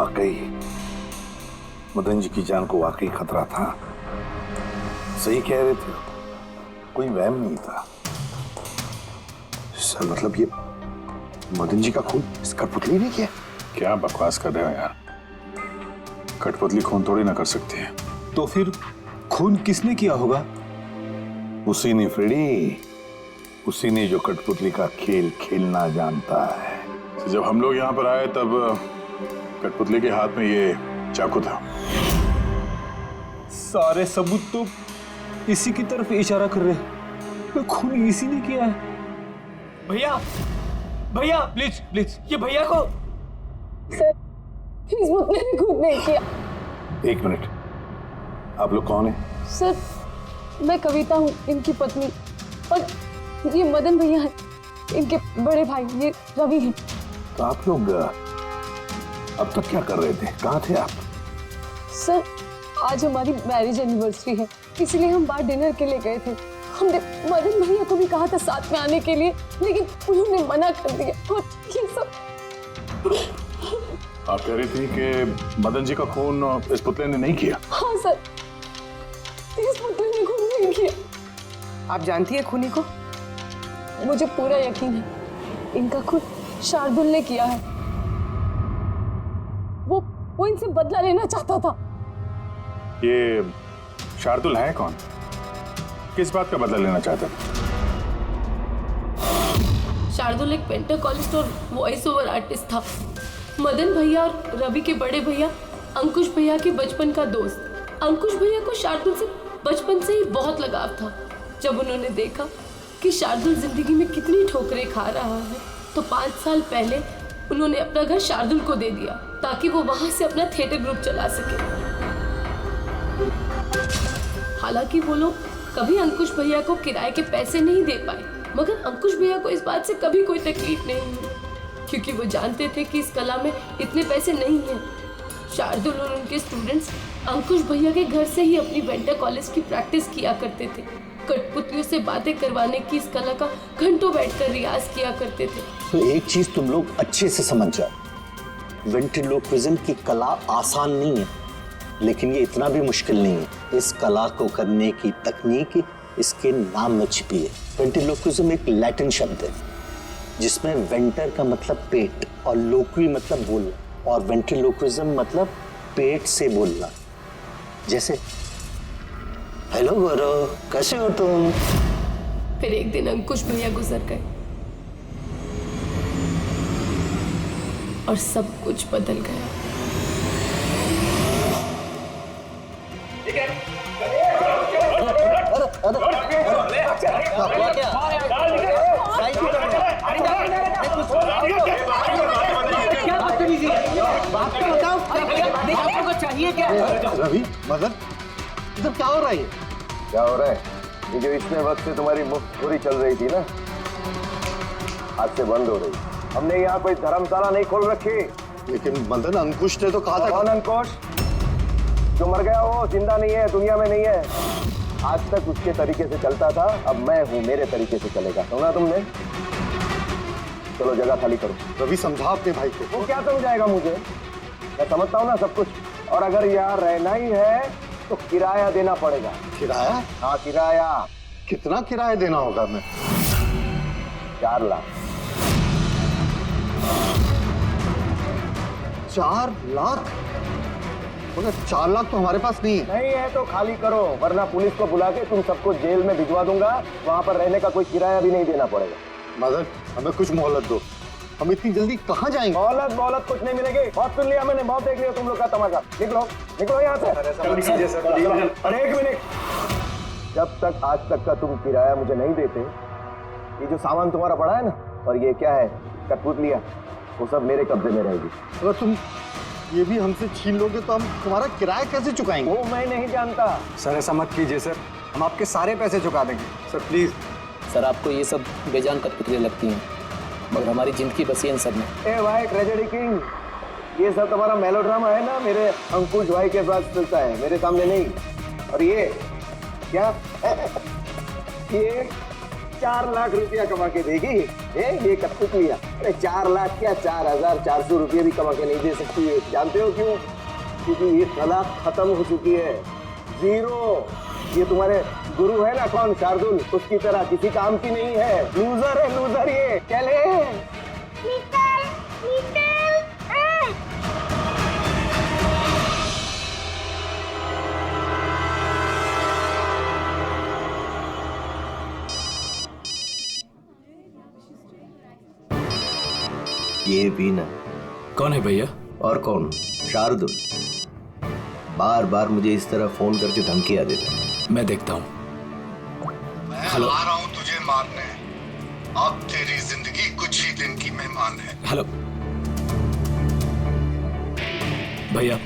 वाकई मदन जी की जान को वाकई खतरा था। सही कह रहे थे, कोई वहम नहीं था। सर मतलब ये मदन जी का खून इस कठपुतली ने किया? क्या बकवास कर रहे हो यार, कठपुतली खून थोड़ी ना कर सकती है। तो फिर खून किसने किया होगा? उसी ने फ्रेडी, उसी ने जो कठपुतली का खेल खेलना जानता है। तो जब हम लोग यहाँ पर आए तब कठपुतली के हाथ में ये चाकू था। सारे सबूत तो इसी की तरफ इशारा कर रहे हैं। खून इसी ने किया है। भैया भैया प्लीज प्लीज, ये भैया को। सर इस पुतले ने खून नहीं किया। एक मिनट, आप लोग कौन हैं? सर मैं कविता हूँ, इनकी पत्नी, और ये मदन भैया है, इनके बड़े भाई, ये रवि हैं। तो आप लोग अब तक क्या कर रहे थे? कहाँ थे आप? सर आज हमारी मैरिज एनिवर्सरी है, इसलिए हम बाहर डिनर के लिए गए थे। हमने मदन भैया को भी कहा था साथ में आने के लिए, लेकिन उन्होंने मना कर दिया। और ये सब आप कह रही थी कि मदन जी का खून इस पुतले ने नहीं किया? हाँ सर, इस पुतले ने खून नहीं किया। आप जानती है खूनी को? मुझे पूरा यकीन है, इनका खून शार्दुल ने किया है। वो इनसे बदला लेना चाहता था। ये शार्दुल है कौन? किस बात का बदला लेना चाहता था? शार्दुल एक पेंटाकोलिस्ट और वॉइस ओवर आर्टिस्ट था। मदन भैया और रवि के बड़े भैया अंकुश भैया के बचपन का दोस्त। अंकुश भैया को शार्दुल से बचपन से ही बहुत लगाव था। जब उन्होंने देखा कि शार्दुल जिंदगी में कितनी ठोकरें खा रहा है, तो 5 साल पहले उन्होंने अपना घर शार्दुल को दे दिया ताकि वो वहां से अपना थिएटर ग्रुप चला सके। हालांकि वो लोग कभी अंकुश भैया को किराए के पैसे नहीं दे पाए, मगर अंकुश भैया को इस बात से कभी कोई तकलीफ नहीं हुई, क्योंकि वो जानते थे कि इस कला में इतने पैसे नहीं हैं। शार्दुल और उनके स्टूडेंट्स अंकुश भैया के घर से ही अपनी पेंटाकोलिस्ट की प्रैक्टिस किया करते थे। कठपुतलियों से बातें करवाने की इस कला का घंटों बैठकर रियाज किया करते थे। तो एक चीज तुम लोग अच्छे से समझ जाओ, वेंट्रिलोक्विज्म की कला आसान नहीं है, लेकिन ये इतना भी मुश्किल नहीं है। इस कला को करने की तकनीक इसके नाम में छिपी है। वेंट्रिलोक्विज्म एक लैटिन शब्द है जिसमें वेंटर का मतलब पेट और लोक्वी मतलब बोलना, और वेंट्रिलोक्विज्म मतलब पेट से बोलना। जैसे हेलो गौरव, कैसे हो तुम? फिर एक दिन अंकुश भैया गुजर गए और सब कुछ बदल गया। चाहिए क्या? रवि, मदन, इधर क्या हो रहा है? क्या हो रहा है? ये जो इतने वक्त से तुम्हारी मुफ्तखोरी चल रही थी ना, आज से बंद हो रही। हमने यहाँ कोई धर्मशाला नहीं खोल रखी। लेकिन मदन, अंकुश ने तो कहा था। कौन अंकुश? जो मर गया वो जिंदा नहीं है, दुनिया में नहीं है। आज तक उसके तरीके से चलता था, अब मैं हूँ, मेरे तरीके से चलेगा। सुना तुमने? चलो जगह खाली करो। रवि, समझा अपने भाई को। वो क्या समझाएगा मुझे? मैं समझता हूँ ना सब कुछ। और अगर यहाँ रहना ही है तो किराया देना पड़ेगा। किराया? हाँ किराया। कितना किराया देना होगा? मैं 4 लाख। 4 लाख? मगर 4 लाख तो हमारे पास नहीं है। नहीं है तो खाली करो, वरना पुलिस को बुला के तुम सबको जेल में भिजवा दूंगा। वहां पर रहने का कोई किराया भी नहीं देना पड़ेगा। मदन, हमें कुछ मोहलत दो, हम इतनी जल्दी कहाँ जाएंगे? मोहलत कुछ नहीं मिलेगी। बहुत सुन लिया मैंने, बहुत देख लिया तुम लोग का तमाशा। निकलो निकलो यहाँ से। अरे 1 मिनट, जब तक आज तक का तुम किराया मुझे नहीं देते, ये जो सामान तुम्हारा पड़ा है ना, और ये क्या है, कठपुतलियाँ, वो सब मेरे कब्जे में रहेगी। अगर तुम ये भी हमसे छीन लोगे तो हम तुम्हारा किराया कैसे चुकाएंगे? वो मैं नहीं जानता। सर ऐसा मत कीजिए सर, हम आपके सारे पैसे चुका देंगे सर, प्लीज। सर आपको ये सब बेजान कठपुतलियां लगती हैं, मगर हमारी जिंदगी बसी है इन सब में। ए भाई ट्रेजेडी किंग, ये सब तुम्हारा मेलोड्रामा है ना, मेरे अंकुश भाई के साथ चलता है, मेरे सामने नहीं। और ये क्या? 4 लाख रुपया कमा के देगी। ये कठपुतलियां, अरे 4 लाख क्या, 4,400 रुपये भी कमा के नहीं दे सकती है। जानते हो क्यों? क्योंकि ये कला खत्म हो चुकी है, जीरो। ये तुम्हारे गुरु है ना कौन, शार्दुल, उसकी तरह किसी काम की नहीं है। लूजर है, लूजर ये। चले ये वीना। कौन है भैया? और कौन? शार्दुल। बार बार मुझे इस तरह फोन करके धमकियां देता है। मैं देखता हूँ। हेलो, आ रहा हूँ तुझे मारने। अब तेरी जिंदगी कुछ ही दिन की मेहमान है। हेलो भैया,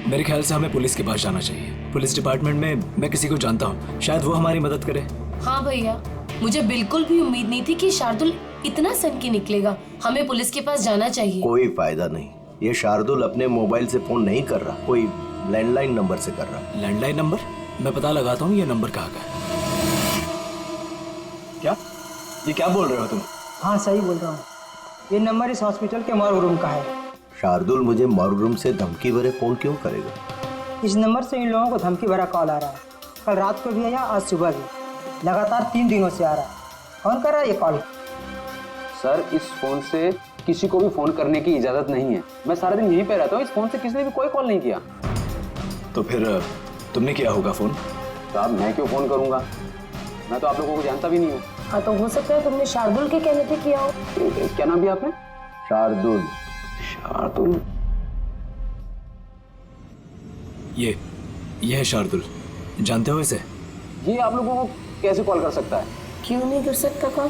मेरे ख्याल से हमें पुलिस के पास जाना चाहिए। पुलिस डिपार्टमेंट में मैं किसी को जानता हूँ, शायद वो हमारी मदद करे। हाँ भैया, मुझे बिल्कुल भी उम्मीद नहीं थी कि शार्दुल इतना सनकी निकलेगा। हमें पुलिस के पास जाना चाहिए। कोई फायदा नहीं। ये शार्दुल अपने मोबाइल से फोन नहीं कर रहा, कोई लैंडलाइन नंबर से कर रहा। Landline number? मैं पता लगाता हूँ ये नंबर कहाँ का है। क्या? ये क्या बोल रहे हो तुम? हाँ सही बोल रहा हूँ। ये नंबर इस हॉस्पिटल के मॉर्ग रूम का है। शार्दुल मुझे मॉर्ग रूम से धमकी भरे फोन क्यों करेगा? इस नंबर से इन लोगों को धमकी भरा कॉल आ रहा है। कल रात को भी आया, आज सुबह भी, लगातार 3 दिनों से आ रहा है। कौन कर रहा है ये कॉल? सर, इस फोन से किसी को भी फोन करने की इजाजत नहीं है। मैं सारा दिन यहीं पे रहता हूँ, इस फोन से किसी ने भी कोई कॉल नहीं किया। तो फिर तुमने किया होगा फोन? साहब, मैं क्यों फोन करूंगा? मैं तो आप लोगों को जानता भी नहीं हूँ। हाँ, तो हो सकता है तुमने शार्दुल के कहने पे किया हो। क्या नाम दिया आपने? शार्दुल। शार्दुल? ये है शार्दुल, जानते हो इसे? ये आप लोगों को कैसे कॉल कर सकता है? क्यों नहीं कर सकता कॉल?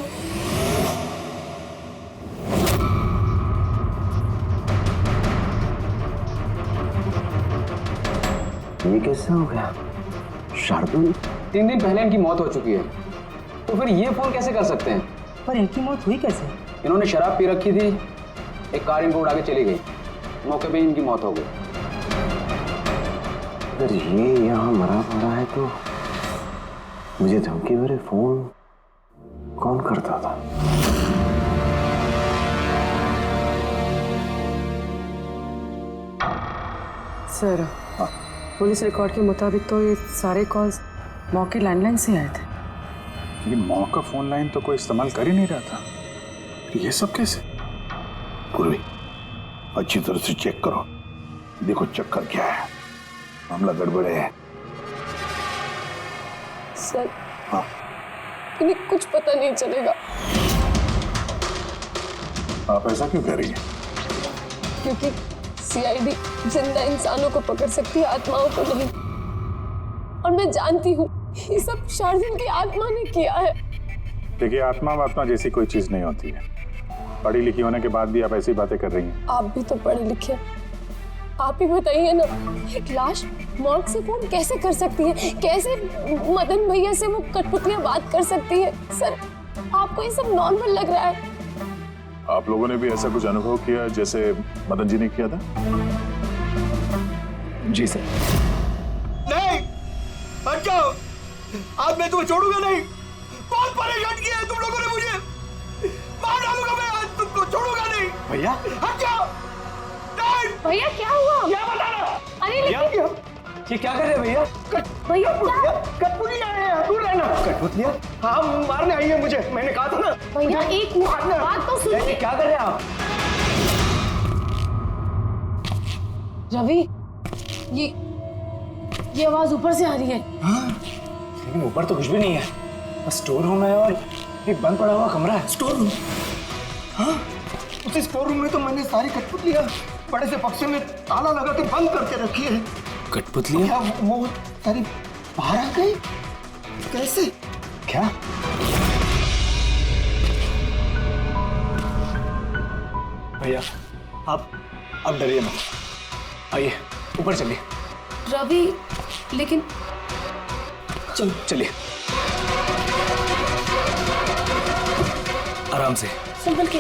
ये कैसे हो गया? शार्दुल, 3 दिन पहले इनकी मौत हो चुकी है, तो फिर ये फोन कैसे कर सकते हैं? पर इनकी मौत हुई कैसे? इन्होंने शराब पी रखी थी, एक कार इनको उड़ा के चली गई, मौके पे इनकी मौत हो गई। अगर ये यहाँ मरा पड़ा है तो मुझे धमकी भरे फोन कौन करता था? सर, पुलिस रिकॉर्ड के मुताबिक तो ये सारे कॉल्स मौके लैंडलाइन से आए थे। लेकिन मौ का फोन लाइन तो कोई इस्तेमाल कर ही नहीं रहा था। ये सब कैसे? पूर्वी, अच्छी तरह से चेक करो, देखो चक्कर क्या है। मामला गड़बड़े है। सर, हाँ, इन्हें कुछ पता नहीं चलेगा। आप ऐसा क्यों कह रही हैं? क्योंकि सीआईडी जिंदा इंसानों को पकड़ सकती है, आत्माओं को नहीं। और मैं जानती हूँ ये सब शार्दुल की आत्मा ने किया है। देखिए, आत्मा जैसी कोई चीज नहीं होती है। पढ़ी लिखी होने के बाद भी आप ऐसी बातें कर रही हैं। आप भी तो पढ़े लिखे, आप ही बताइए ना, एक लाश मौत से फोन कैसे कर सकती है? कैसे मदन भैया से वो कठपुतलियां बात कर सकती है? सर, आपको ये सब नॉर्मल लग रहा है? आप लोगों ने भी ऐसा कुछ अनुभव किया जैसे मदन जी ने किया था? जी सर। नहीं, हट जाओ। आज मैं तुम्हें छोड़ूंगा नहीं। बहुत परेशान किया है तुम लोगों ने मुझे। मार डालूंगा मैं, आज तुमको छोड़ूंगा नहीं। भैया, हट जाओ। नहीं। भैया क्या हुआ? क्या बताना? अरे लेकिन ये क्या कर रहे हैं भैया? भैया कठपुतलियां आए हैं, दूर रहना। कठपुतलियां? हाँ, मारने आई है मुझे, मैंने कहा था ना। भैया एक बात तो सुनिए। क्या कर रहे हैं आप? रवि, ये आवाज ऊपर से आ रही है। लेकिन ऊपर तो कुछ भी नहीं है, बस स्टोर रूम है और एक बंद पड़ा हुआ कमरा है। Store room? हाँ, उसी स्टोर रूम में तो मैंने सारी कठपुतलियां बड़े से बक्से में ताला लगा के बंद करके रखी है। कठपुतलियां? क्या वो सारी बाहर आ गई? कैसे? क्या? भैया, आप अब डरिए मत। आइए ऊपर चलिए। रवि, लेकिन चलिए आराम से। संभल के।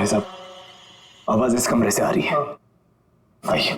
भाई साहब, आवाज इस कमरे से आ रही है। आइए।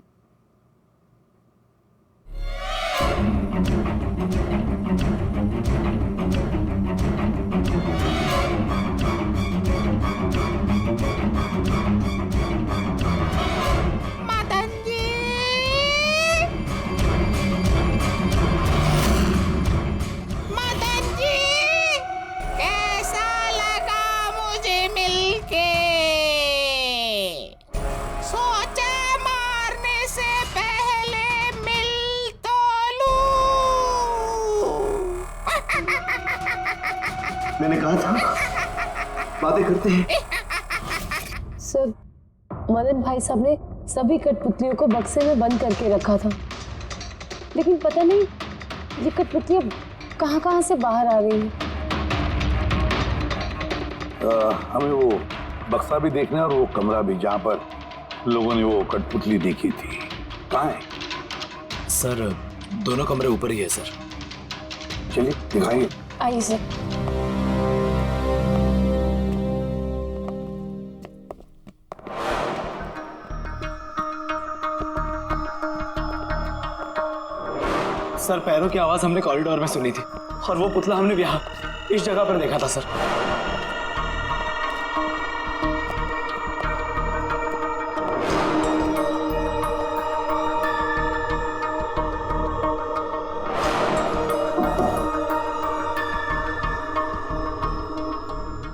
मैंने कहा था बातें करते हैं। सर, मदन भाई साहब ने सभी कठपुतलियों को बक्से में बंद करके रखा था, लेकिन पता नहीं ये कठपुतलियां कहाँ से बाहर आ रही हैं। हमें वो बक्सा भी देखना है और वो कमरा भी जहाँ पर लोगों ने वो कठपुतली देखी थी। कहाँ है? सर, दोनों कमरे ऊपर ही है सर। चलिए दिखाइए। आइए सर। सर, पैरों की आवाज हमने कॉरिडोर में सुनी थी और वो पुतला हमने यहाँ इस जगह पर देखा था सर।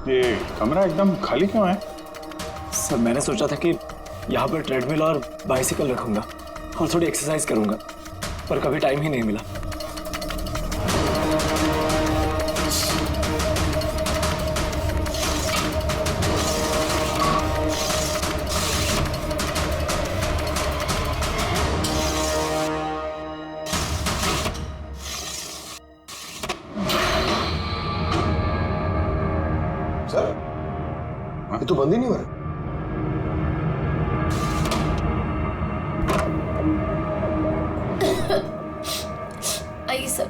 ये कमरा एकदम खाली क्यों है? सर, मैंने सोचा था कि यहाँ पर ट्रेडमिल और बाइसिकल रखूंगा और थोड़ी एक्सरसाइज करूंगा, पर कभी टाइम ही नहीं मिला। सर, ये तो बंद ही नहीं हो रहा। आइए सर।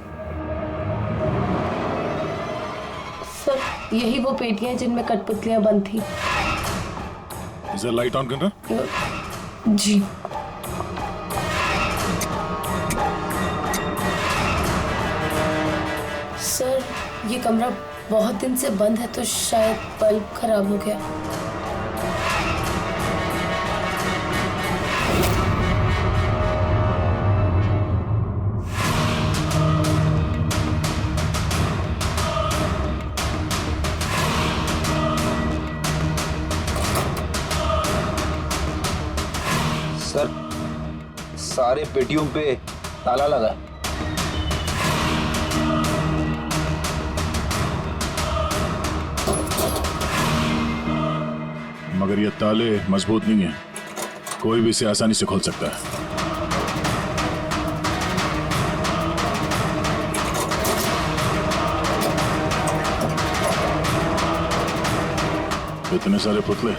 सर, यही वो पेटियां हैं जिनमें कठपुतलियां बंद थी। इसे लाइट ऑन करना। जी। सर, ये कमरा बहुत दिन से बंद है तो शायद बल्ब खराब हो गया। सर, सारे पेटियों पे ताला लगा है। मगर ये ताले मजबूत नहीं है, कोई भी इसे आसानी से खोल सकता है। इतने सारे पुतले,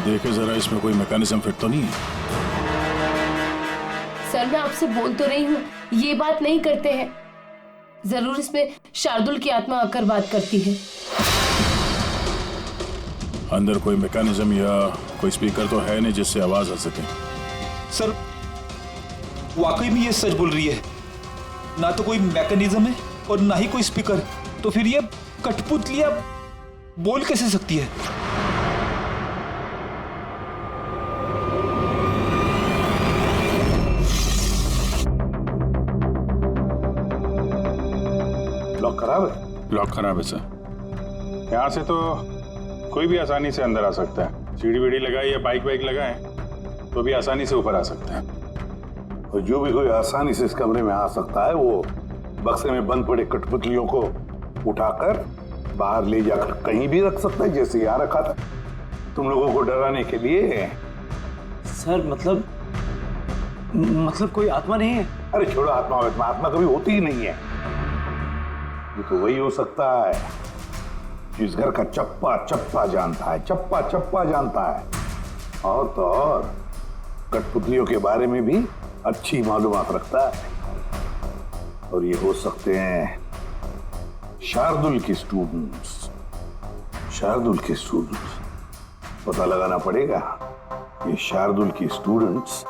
देखे जरा, इसमें कोई मैकेनिज्म फिट तो नहीं है। सर, मैं आपसे बोल तो रही हूँ, ये बात नहीं करते हैं। जरूर इसमें शार्दुल की आत्मा आकर बात करती है। अंदर कोई मैकेनिज्म या कोई स्पीकर तो है नहीं जिससे आवाज आ सके। सर, वाकई में ये सच बोल रही है। ना तो कोई मैकेनिज्म है और ना ही कोई स्पीकर, तो फिर ये कठपुतलियां बोल कैसे सकती है? लॉक खराब है? लॉक खराब है सर। यहाँ से तो कोई भी आसानी से अंदर आ सकता है। सीढ़ी वीढ़ी लगाए या बाइक वाइक लगाए तो भी आसानी से ऊपर आ सकता है। और जो भी कोई आसानी से इस कमरे में आ सकता है वो बक्से में बंद पड़े कठपुतलियों को उठाकर बाहर ले जाकर कहीं भी रख सकता है, जैसे यहाँ रखा था तुम लोगों को डराने के लिए। सर, मतलब कोई आत्मा नहीं है? अरे छोड़ो, आत्मा कभी होती ही नहीं है। ये तो वही हो सकता है जिस घर का चप्पा चप्पा जानता है, चप्पा चप्पा जानता है, और तो और कठपुतलियों के बारे में भी अच्छी मालूमात रखता है। और ये हो सकते हैं शार्दुल के स्टूडेंट्स। शार्दुल के स्टूडेंट्स पता लगाना पड़ेगा ये शार्दुल के स्टूडेंट्स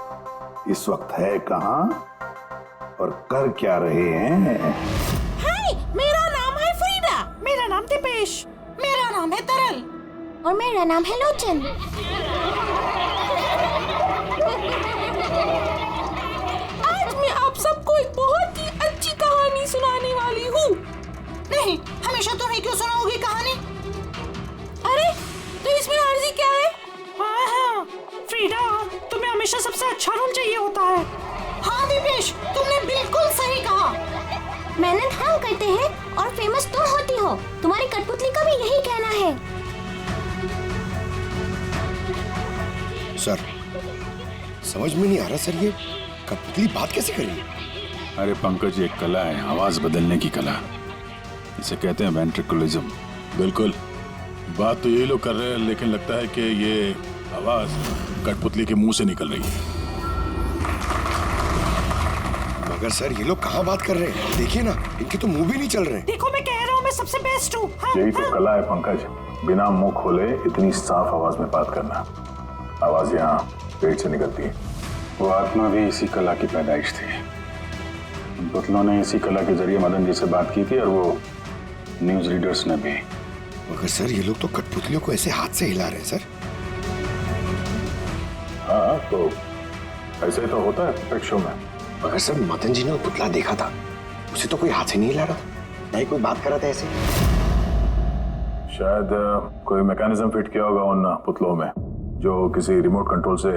इस वक्त है कहां और कर क्या रहे हैं। हाय, मेरा नाम है फ्रीडा। मेरा नाम दीपेश। मेरा नाम है तरल। और मेरा नाम है लोचन। आज मैं आप सबको एक बहुत ही अच्छी कहानी सुनाने वाली हूँ। नहीं, हमेशा तुम ही क्यों सुनाओगी कहानी? अरे, तो इसमें अर्जी क्या है? हाँ, फ्रीडा, तुम्हें हमेशा सबसे अच्छा रोल चाहिए होता है। हाँ दीपेश, तुमने बिल्कुल सही कहा। मेहनत हम करते हैं और फेमस तुम होती हो। तुम्हारी कठपुतली का भी यही कहना है। सर, समझ में नहीं आ रहा सर, ये कठपुतली बात कैसे कर रही है? अरे पंकज, एक कला है आवाज बदलने की कला। इसे कहते हैं वेंट्रिकुलिज्म। बिल्कुल, बात तो यही लोग कर रहे हैं, लेकिन लगता है कि ये आवाज कठपुतली के मुंह से निकल रही है। मगर सर, ये लोग कहाँ बात कर रहे हैं? देखिए ना, इनके तो मुंह भी नहीं चल रहे। देखो, मैं कह रहा हूँ मैं सबसे बेस्ट हूँ। यही तो कला है पंकज, बिना मुंह खोले इतनी साफ आवाज में बात करना। आवाज यहाँ पेट से निकलती है। वो आत्मा भी इसी कला की पैदाइश थी। उन पुतलों ने इसी कला के जरिए मदन जी से बात की थी और वो न्यूज रीडर्स ने भी। मगर सर, ये लोग तो कठपुतलियों को ऐसे हाथ से हिला रहे हैं सर। हाँ, तो ऐसे ही तो होता है प्रत्येक शो में। मगर सर, मदन जी ने वो पुतला देखा था, उसे तो कोई हाथ से नहीं हिला रहा था, नहीं कोई बात कर रहा था ऐसे। शायद कोई मैकेनिज्म फिट किया होगा उन पुतलों में जो किसी रिमोट कंट्रोल से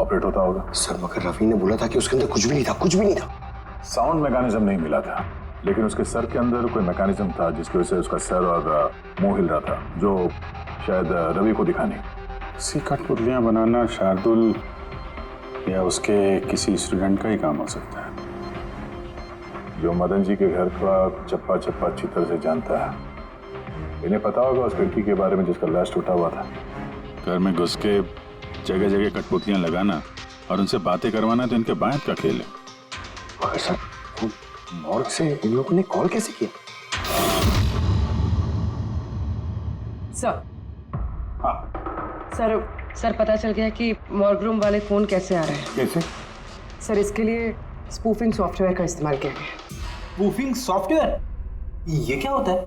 ऑपरेट होता होगा। सर, मगर रवि ने बोला था कि उसके अंदर कुछ भी नहीं था, कुछ भी नहीं था। साउंड मैकेनिज्म नहीं मिला था, लेकिन उसके सर के अंदर कोई मैकेनिज्म था जिसकी वजह से उसका सर और मुंह हिल रहा था, जो शायद रवि को दिखा नहीं। ऐसी कठपुतलियां बनाना शार्दुल या उसके किसी स्टूडेंट का ही काम हो सकता है, जो मदन जी के घर का चप्पा चप्पा अच्छी तरह से जानता है। इन्हें पता होगा उस लड़की के बारे में जिसका लाश टूटा हुआ था। घर में घुस के जगह जगह कठपुतलियां लगाना और उनसे बातें करवाना तो इनके बायत का खेल है। मगर सर, मॉर्ग से इन लोगों ने कॉल कैसे किया? सर, सर पता चल गया कि मॉर्ग रूम वाले फोन कैसे आ रहे हैं। कैसे? सर, इसके लिए स्पूफिंग सॉफ्टवेयर का इस्तेमाल किया गया। Spoofing software? ये क्या होता है?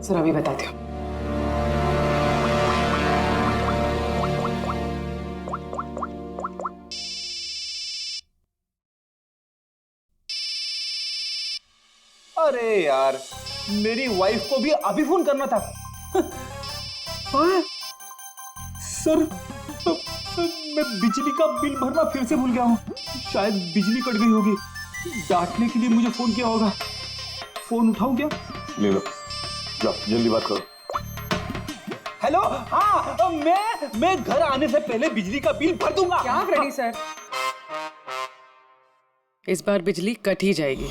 सर, अभी बताती हूँ। अरे यार, मेरी वाइफ को भी अभी फोन करना था। सर, मैं बिजली का बिल भरना फिर से भूल गया हूँ। शायद बिजली कट गई होगी। डांटने के लिए मुझे फोन किया होगा। फोन उठाऊं क्या? ले लो, जाओ जल्दी बात करो। हेलो, हाँ, मैं घर आने से पहले बिजली का बिल भर दूंगा। क्या फ्रेडी सर, इस बार बिजली कट ही जाएगी।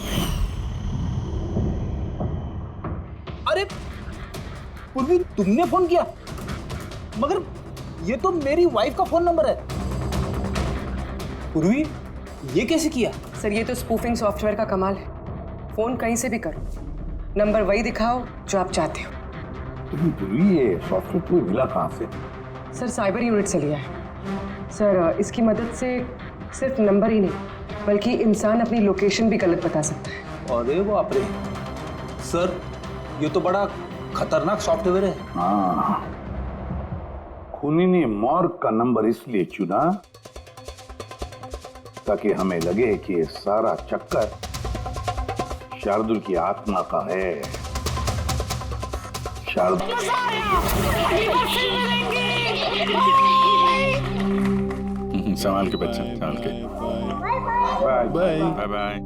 अरे पूर्वी, तुमने फोन किया? मगर ये तो मेरी वाइफ का फोन नंबर है। पूर्वी, ये कैसे किया? सर, ये तो स्पूफिंग सॉफ्टवेयर का कमाल है। फोन कहीं से भी करो, नंबर वही दिखाओ जो आप चाहते हो। ये सॉफ्टवेयर तुम्हें मिला कहाँ से? सर, साइबर यूनिट से लिया है। सर, इसकी मदद से सिर्फ नंबर ही नहीं बल्कि इंसान अपनी लोकेशन भी गलत बता सकता है। अरे बाप रे सर, ये तो बड़ा खतरनाक सॉफ्टवेयर है। हाँ, खूनी ने मॉर्ग का नंबर इसलिए चुना ताकि हमें लगे कि ये सारा चक्कर शार्दुल की आत्मा का है। शार्दुल संभाल के बच्चे, संभाल के। Bye bye bye bye.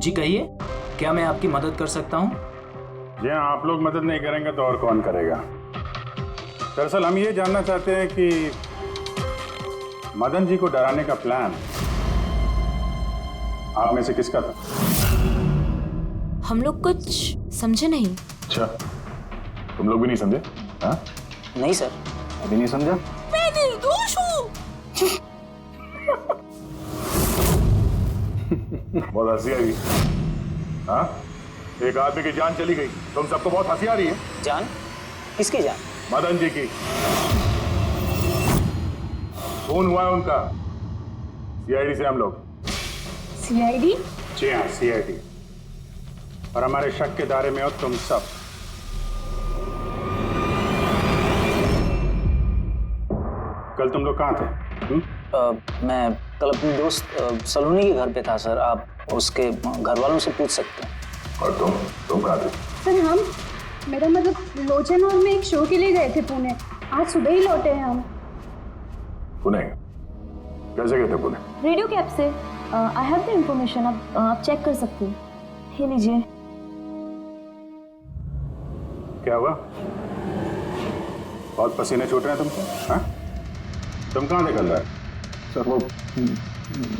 जी कहिए, क्या मैं आपकी मदद कर सकता हूँ? जी हाँ, आप लोग मदद नहीं करेंगे तो और कौन करेगा? दरअसल हम ये जानना चाहते हैं कि मदन जी को डराने का प्लान आप में से किसका था? हम लोग कुछ समझे नहीं। अच्छा, तुम लोग भी नहीं समझे? हाँ? नहीं सर। अभी नहीं समझा? मैं निर्दोष हूँ। बहुत हंसी आ रही है। हाँ, एक आदमी की जान चली गई, तुम सबको बहुत हंसी आ रही है। जान? किसकी जान? मदन जी की। खून हुआ है उनका, सीआईडी से हम लोग। सीआईडी? जी हाँ, सीआईडी। और हमारे शक के दायरे में हो तुम सब। कल तुम लोग कहाँ थे? मैं कल अपने दोस्त सलोनी के घर पे था सर। आप उसके घर वालों से पूछ सकते हैं। और तुम कहाँ थे? सर हम, मेरा मतलब लोचन और मैं एक शो के लिए गए थे पुणे। आज सुबह ही लौटे हैं हम। पुणे? कैसे गए थे पुणे? रेडियो कैब से। आई हैव द इंफॉर्मेशन, आप चेक कर सकते हैं। ये लीजिए। क्या हुआ? बहुत पसीने छूट रहे हैं तुमको? हाँ? तुम कहाँ थे कल रात? सर वो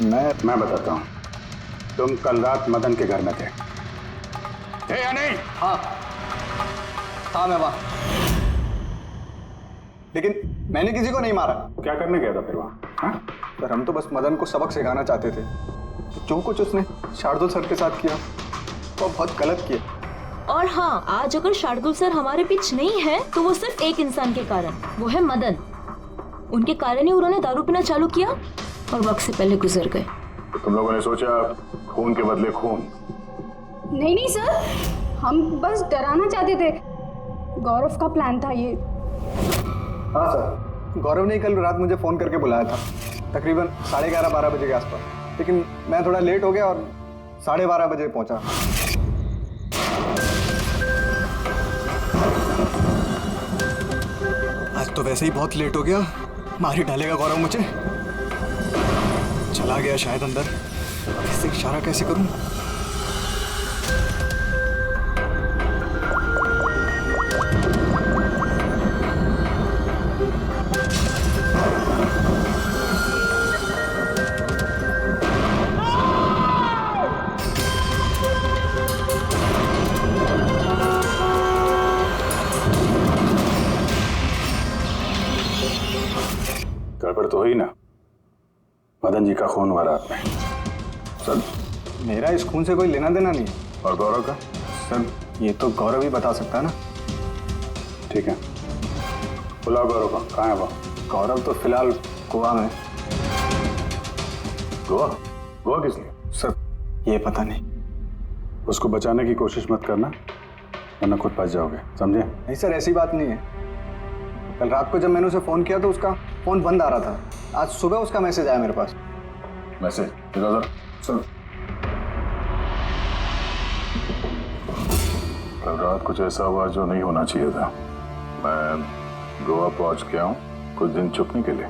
मैं बताता हूँ। तुम कल रात मदन के घर में थे या नहीं? हाँ मैं वहाँ, लेकिन मैंने किसी को नहीं मारा। क्या करने गया था फिर वहाँ? हाँ? सर हम तो बस मदन को सबक सिखाना चाहते थे। जो कुछ उसने शार्दुल सर के साथ किया वो बहुत गलत किया। और हाँ, आज अगर शार्दुल सर हमारे बीच नहीं है तो वो सिर्फ एक इंसान के कारण, वो है मदन। उनके कारण ही उन्होंने दारू पीना चालू किया और वक्त से पहले गुजर गए। तो तुम लोगों ने सोचा खून के बदले खून? नहीं नहीं सर, हम बस डराना चाहते थे। गौरव का प्लान था ये। हाँ सर, गौरव ने कल रात मुझे फ़ोन करके बुलाया था, तकरीबन 11:30-12 बजे के आसपास। लेकिन मैं थोड़ा लेट हो गया और 12:30 बजे पहुंचा। आज तो वैसे ही बहुत लेट हो गया, मार ही डालेगा गौरव मुझे। चला गया शायद अंदर, इससे इशारा कैसे करूं? गड़बड़ तो हुई ना? मदन जी का खून हुआ रात में। सर मेरा इस खून से कोई लेना देना नहीं है। और गौरव का? सर ये तो गौरव ही बता सकता है ना। ठीक है, बुलाओ गौरव को। कहाँ है वो? गौरव तो फिलहाल गोवा में। गोवा? गोवा किस लिए? सर ये पता नहीं। उसको बचाने की कोशिश मत करना, वरना खुद फंस जाओगे, समझे? नहीं सर, ऐसी बात नहीं है। कल रात को जब मैंने उसे फ़ोन किया तो उसका फ़ोन बंद आ रहा था। आज सुबह उसका मैसेज आया मेरे पास। मैसेज? सर कल रात कुछ ऐसा हुआ जो नहीं होना चाहिए था। मैं गोवा पहुंच गया हूँ कुछ दिन छुपने के लिए।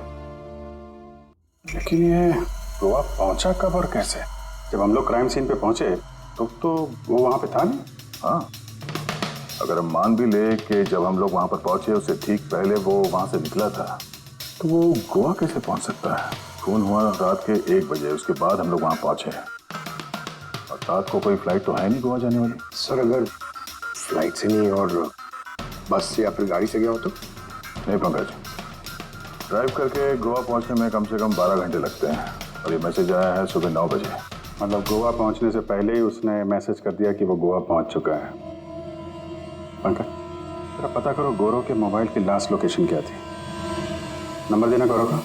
लेकिन ये गोवा पहुंचा कब और कैसे? जब हम लोग क्राइम सीन पे पहुंचे तो वो वहां पे था नहीं। हाँ, अगर हम मान भी ले कि जब हम लोग वहां पर पहुंचे उससे ठीक पहले वो वहां से निकला था, तो वो गोवा कैसे पहुंच सकता है? खून हुआ रात के 1 बजे, उसके बाद हम लोग वहां पहुंचे और रात को कोई फ्लाइट तो है नहीं गोवा जाने वाली। सर अगर फ्लाइट से नहीं और बस से या फिर गाड़ी से गया हो तो? नहीं पंकज, ड्राइव करके गोवा पहुंचने में कम से कम 12 घंटे लगते हैं और ये मैसेज आया है सुबह 9 बजे। मतलब गोवा पहुंचने से पहले ही उसने मैसेज कर दिया कि वो गोवा पहुंच चुका है। पंकज जरा पता करो गौरव के मोबाइल की लास्ट लोकेशन क्या थी। नंबर देना गौरव का।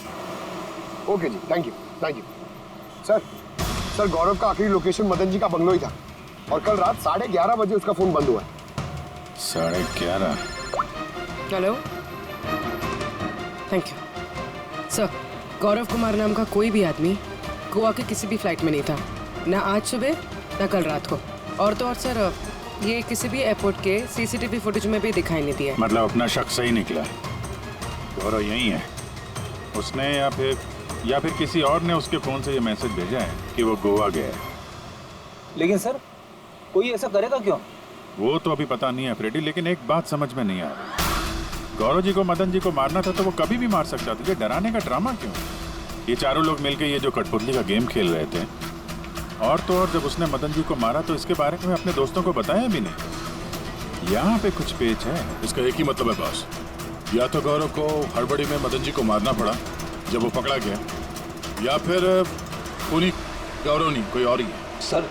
ओके जी, थैंक यू। सर गौरव का आखिरी लोकेशन मदन जी का बंगलो ही था और कल रात 11:30 बजे उसका फोन बंद हुआ। 11:30? Hello, thank you sir. Gaurav Kumar नाम का कोई भी आदमी गोवा के किसी भी फ्लाइट में नहीं था, ना आज सुबह ना कल रात को। और तो और सर ये किसी भी एयरपोर्ट के सीसीटीवी फुटेज में भी दिखाई नहीं दिया। मतलब अपना शक सही निकला, गौरव यही है उसने या फिर किसी और ने उसके फोन से ये मैसेज भेजा है कि वो गोवा गया है। लेकिन सर कोई ऐसा करेगा क्यों? वो तो अभी पता नहीं है फ्रेडी, लेकिन एक बात समझ में नहीं आ रही। गौरव जी को मदन जी को मारना था तो वो कभी भी मार सकता था, ये डराने का ड्रामा क्यों? ये चारों लोग मिलकर ये जो कठपुतली का गेम खेल रहे थे, और तो और जब उसने मदन जी को मारा तो इसके बारे में अपने दोस्तों को बताया भी नहीं। यहाँ पे कुछ पेच है। इसका एक ही मतलब है बॉस, या तो गौरव को हड़बड़ी में मदन जी को मारना पड़ा जब वो पकड़ा गया, या फिर उन्हीं गौरव नहीं कोई और ही है। सर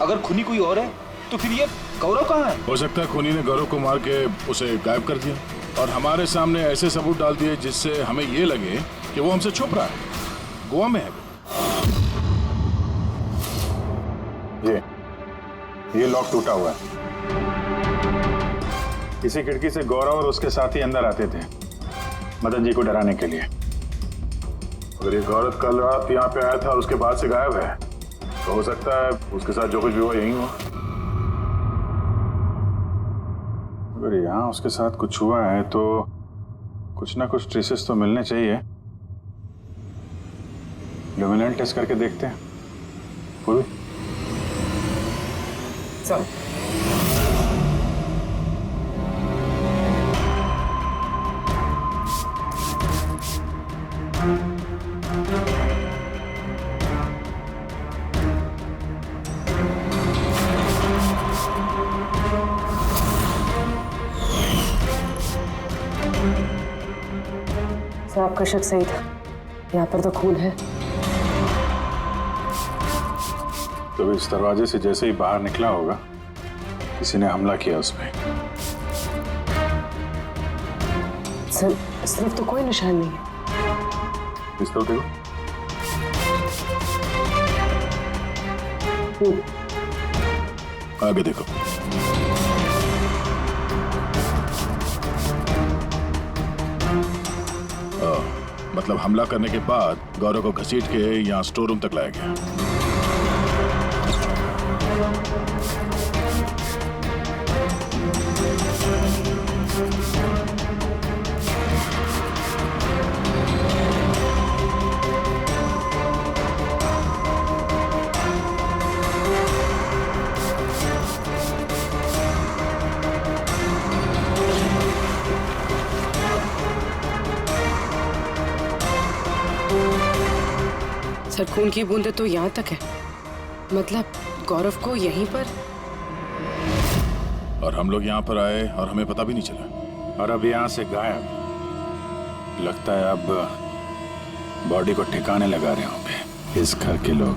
अगर खूनी कोई और है तो फिर ये गौरव कहाँ है? हो सकता है खूनी ने गौरव को मार के उसे गायब कर दिया और हमारे सामने ऐसे सबूत डाल दिए जिससे हमें ये लगे कि वो हमसे छुप रहा है, गोवा में है। ये लॉक टूटा हुआ है। इसी खिड़की से गौरव और उसके साथी अंदर आते थे मदन जी को डराने के लिए। अगर ये गौरव कल रात यहाँ पे आया था और उसके बाद से गायब है तो हो सकता है उसके साथ जो कुछ भी हुआ यही हुआ। अगर यहाँ उसके साथ कुछ हुआ है तो कुछ ना कुछ ट्रेसेस तो मिलने चाहिए। ल्यूमिनेंट टेस्ट करके देखते हैं। पूर्वी सर आपका शक सही था, यहाँ पर तो खून है। तो इस दरवाजे से जैसे ही बाहर निकला होगा किसी ने हमला किया उस पे। सर इस तरफ तो कोई निशान नहीं है। इस तरफ देखो। आगे देखो। मतलब हमला करने के बाद गौरव को घसीट के यहाँ स्टोर रूम तक लाया गया। सर खून की बूंदें तो यहाँ तक है, मतलब गौरव को यहीं पर। और हम लोग यहाँ पर आए और हमें पता भी नहीं चला। और अब यहाँ से गायब। लगता है अब बॉडी को ठिकाने लगा रहे होंगे इस घर के लोग।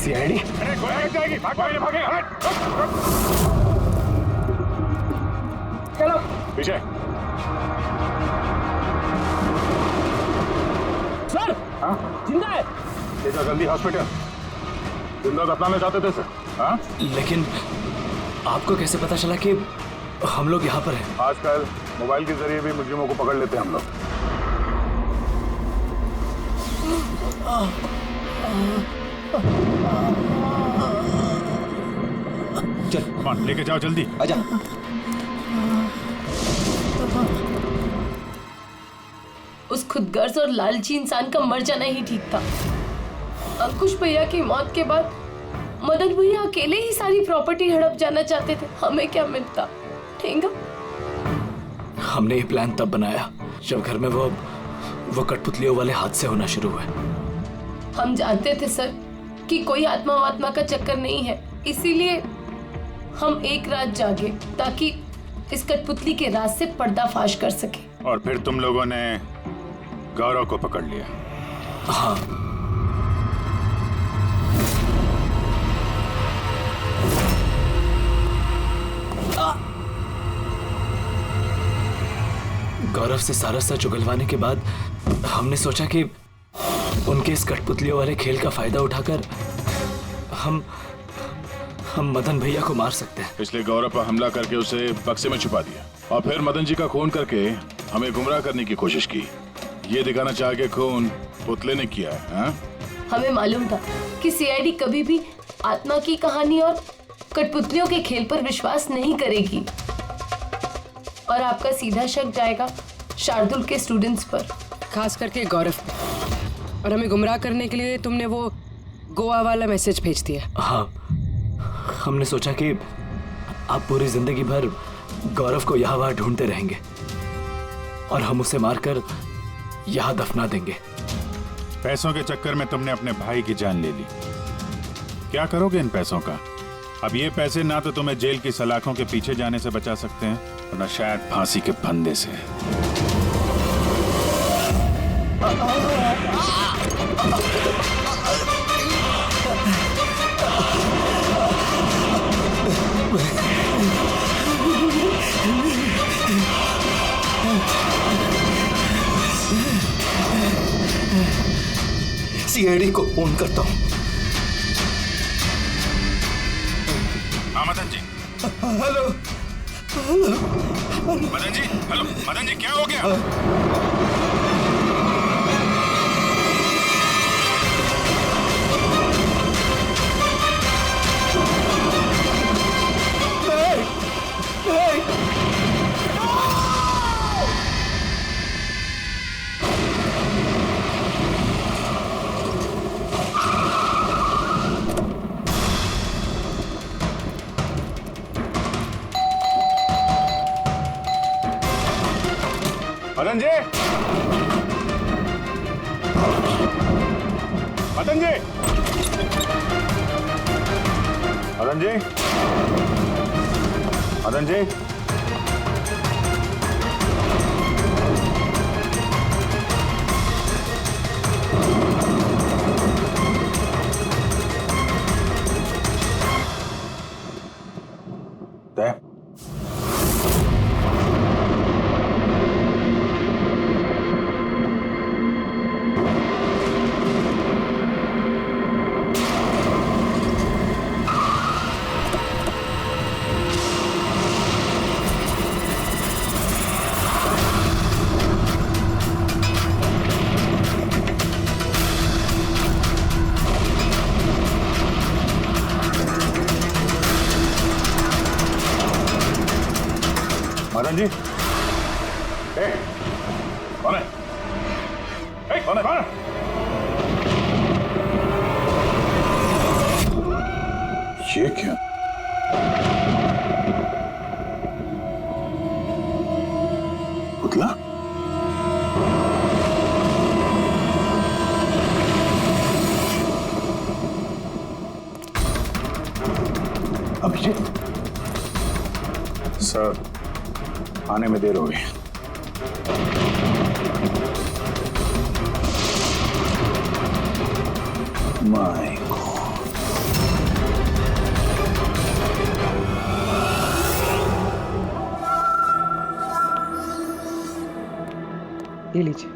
सीआईडी चलो पीछे। सर जिंदा है। ले जा जल्दी हॉस्पिटल। जिंदा दफनाना चाहते थे सर। हाँ लेकिन आपको कैसे पता चला कि हम लोग यहाँ पर हैं? आजकल मोबाइल के जरिए भी मुजरिमों को पकड़ लेते हैं हम लोग। चल कमान लेके जाओ जल्दी। आजा। उस खुदगर्ज और लालची इंसान का मर जाना ही ठीक था। अंकुश भैया की मौत के बाद मदन भैया अकेले ही सारी प्रॉपर्टी हड़प जाना चाहते थे। हमें क्या मिलता? ठेंगा। हमने ये प्लान तब बनाया जब घर में वो कठपुतलियों वाले हादसे होना शुरू हुए। हम जानते थे सर कि कोई आत्मा वात्मा का चक्कर नहीं है, इसीलिए हम एक रात जागे ताकि इस कठपुतली के राज से पर्दाफाश कर सके। और फिर तुम लोगों ने गौरव को पकड़ लिया। हाँ गौरव से सारा सच उगलवाने के बाद हमने सोचा कि उनके इस कठपुतलियों वाले खेल का फायदा उठाकर हम मदन भैया को मार सकते हैं। इसलिए गौरव पर हमला करके उसे बक्से में छुपा दिया और फिर मदन जी का खून करके हमें गुमराह करने की कोशिश की, ये दिखाना चाह के खून पुतले ने किया है। हाँ? हमें मालूम था कि सीआईडी कभी भी आत्मा की कहानी और कठपुतलियों के खेल पर विश्वास नहीं करेगी और आपका सीधा शक जाएगा शार्दुल के स्टूडेंट्स पर, खास करके गौरव पे। और हमें गुमराह करने के लिए तुमने वो गोवा वाला मैसेज भेज दिया। हाँ, हमने सोचा कि आप पूरी जिंदगी भर गौरव को यहाँ वहाँ ढूंढते रहेंगे और हम उसे मारकर यहाँ दफना देंगे। पैसों के चक्कर में तुमने अपने भाई की जान ले ली। क्या करोगे इन पैसों का? अब ये पैसे ना तो तुम्हें जेल की सलाखों के पीछे जाने से बचा सकते हैं और ना शायद फांसी के फंदे से। सीआईडी को फोन करता हूँ। हाँ मदन जी। हेलो मदन जी, हेलो मदन जी, क्या हो गया? मदन जी, मदन जी, मदन जी, मदन जी, तय मदन जी, कौन है? कौन है? कौन है? ये क्या? पुतला? अभिजीत सर, आने में देर हो गई। माय गॉड, ये लीजिए।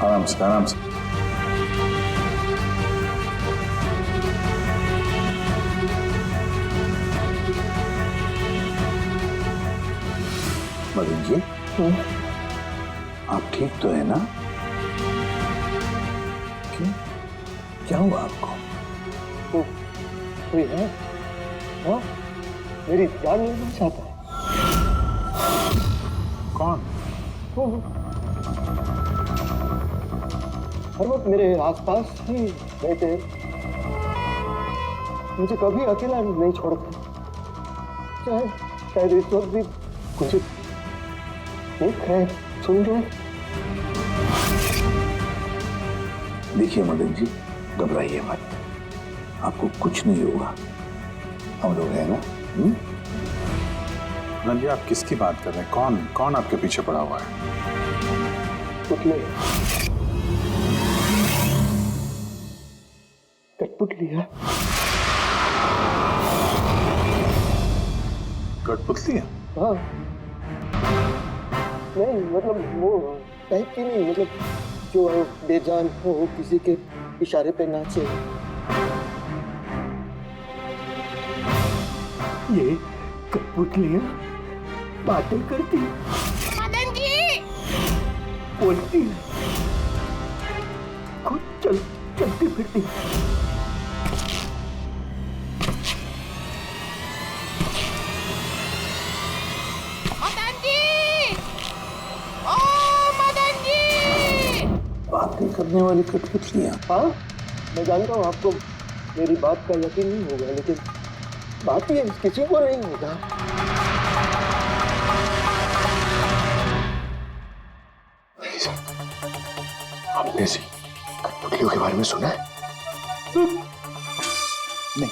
आराम से, आराम से। मदन जी, आप ठीक तो है ना? क्यों? क्या हुआ आपको? कोई है? हाँ? मेरी जान लेना चाहता है। कौन? हर वक्त मेरे आसपास ही रहते, मुझे कभी अकेला नहीं छोड़ते। शायद इस वक्त भी मुझे देख रहे, सुन रहे। देखिए मदन जी, घबराइए मत, आपको कुछ नहीं होगा, हम लोग हैं ना। मदन जी, आप किसकी बात कर रहे हैं? कौन कौन आपके पीछे पड़ा हुआ है? पुतले, कठपुतलियां। कठपुतलियां? हाँ, नहीं मतलब वो टाइप की नहीं, मतलब जो बेजान हो, किसी के इशारे पे नाचे। ये कठपुतलियां बातें करती, मदन जी बोलती, खुद चलती फिरती। मदन जी, ओ करने वाली कठपुतलियां। हाँ, मैं जानता हूँ आपको मेरी बात का यकीन नहीं होगा, लेकिन बात ये किसी को नहीं होगा। आपने ऐसी कठपुतलियों के बारे में सुना है? नहीं।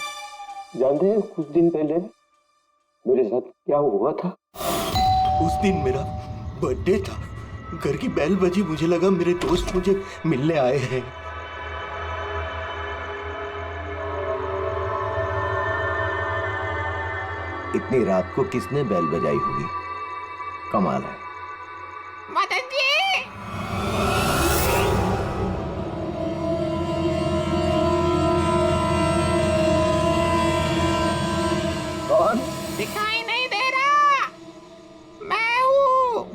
जानते हैं कुछ दिन पहले मेरे साथ क्या हुआ था? उस दिन मेरा बर्थडे था। घर की बेल बजी, मुझे लगा मेरे दोस्त मुझे मिलने आए हैं। इतनी रात को किसने बेल बजाई होगी? कमाल है। मदन जी! कौन? दिखाई नहीं दे रहा। मैं हूँ।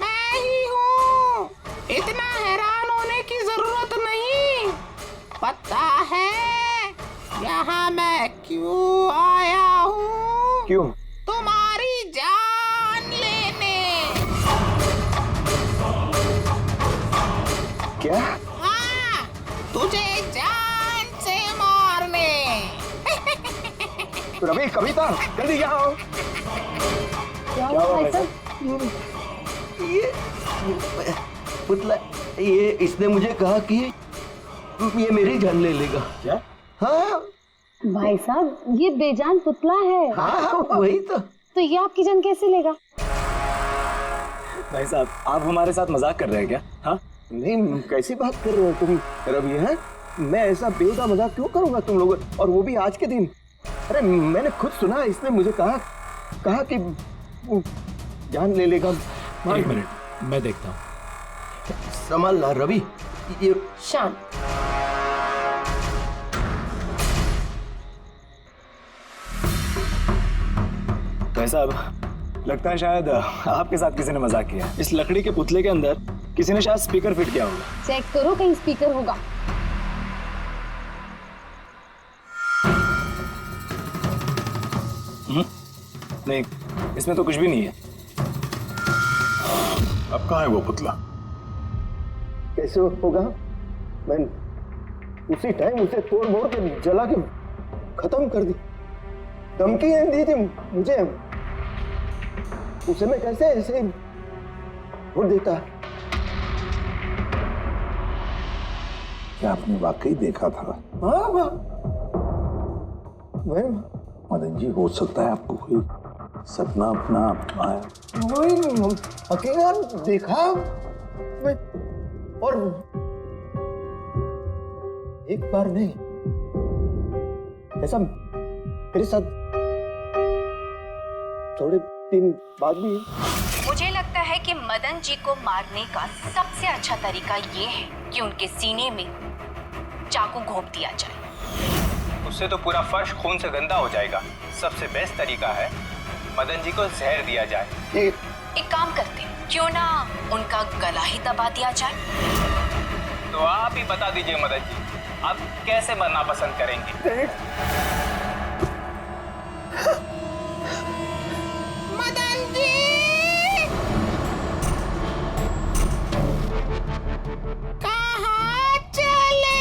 मैं ही हूँ। इतना हैरान होने की जरूरत नहीं। पता है यहाँ मैं क्यों आया हूँ? क्यों? तुम्हारी जान लेने। क्या? हाँ, तुझे जान से मारने। रवि, कविता, जल्दी यहाँ आओ। क्या हुआ भाई भाई साहब? ये पुतला, ये इसने मुझे कहा कि ये मेरी जान ले लेगा। क्या? हाँ भाई साहब, ये बेजान पुतला है। हाँ, वही तो ये आपकी जान कैसे लेगा? भाई साहब, आप हमारे साथ मजाक कर रहे हैं क्या? हाँ, नहीं, कैसी बात कर रहे हो तुम रवि? हैं? मैं ऐसा बेहुदा मजाक क्यों करूंगा तुम लोग, और वो भी आज के दिन? अरे मैंने खुद सुना, इसने मुझे कहा कि वो जान ले लेगा। एक मिनट, मैं देखता हूँ। संभाल ला रवि। ये शांत। भाई साहब, लगता है शायद आपके साथ किसी ने मजाक किया। इस लकड़ी के पुतले के अंदर किसी ने शायद स्पीकर फिट किया होगा। चेक करो, कहीं स्पीकर होगा। नहीं, इसमें तो कुछ भी नहीं है। अब कहाँ है वो पुतला? कैसे होगा? मैं उसी टाइम उसे तोड़ मोड़ के जला के खत्म कर दी। धमकी दी थी मुझे, उसे मैं कैसे ऐसे छोड़ देता? क्या आपने वाकई देखा था? हाँ, मैं मदन जी, हो सकता है आपको कोई सपना अपना आया। वही हकीकत देखा मैं, और एक बार नहीं, ऐसा मेरे साथ थोड़े दिन बाद भी। मुझे लगता है कि मदन जी को मारने का सबसे अच्छा तरीका ये है कि उनके सीने में चाकू घोंप दिया जाए। उससे तो पूरा फर्श खून से गंदा हो जाएगा। सबसे बेस्ट तरीका है मदन जी को जहर दिया जाए। एक काम करते हैं, क्यों ना उनका गला ही दबा दिया जाए? तो आप ही बता दीजिए मदन जी, आप कैसे मरना पसंद करेंगे? मदन जी! कहाँ चले?